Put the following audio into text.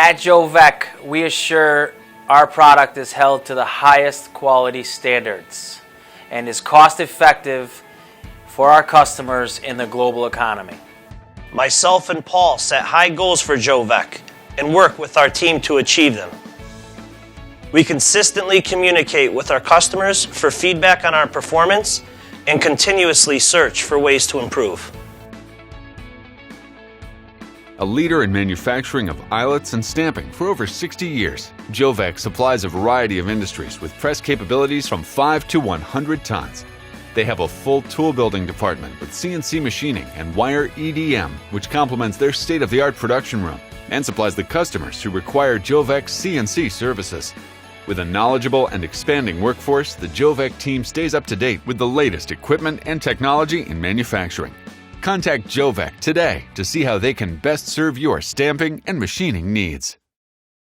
At Jo-Vek, we assure our product is held to the highest quality standards and is cost effective for our customers in the global economy. Myself and Paul set high goals for Jo-Vek and work with our team to achieve them. We consistently communicate with our customers for feedback on our performance and continuously search for ways to improve. A leader in manufacturing of eyelets and stamping for over 60 years, Jo-Vek supplies a variety of industries with press capabilities from 5 to 100 tons. They have a full tool building department with CNC machining and Wire EDM, which complements their state-of-the-art production room and supplies the customers who require Jo-Vek's CNC services. With a knowledgeable and expanding workforce, the Jo-Vek team stays up to date with the latest equipment and technology in manufacturing. Contact Jo-Vek today to see how they can best serve your stamping and machining needs.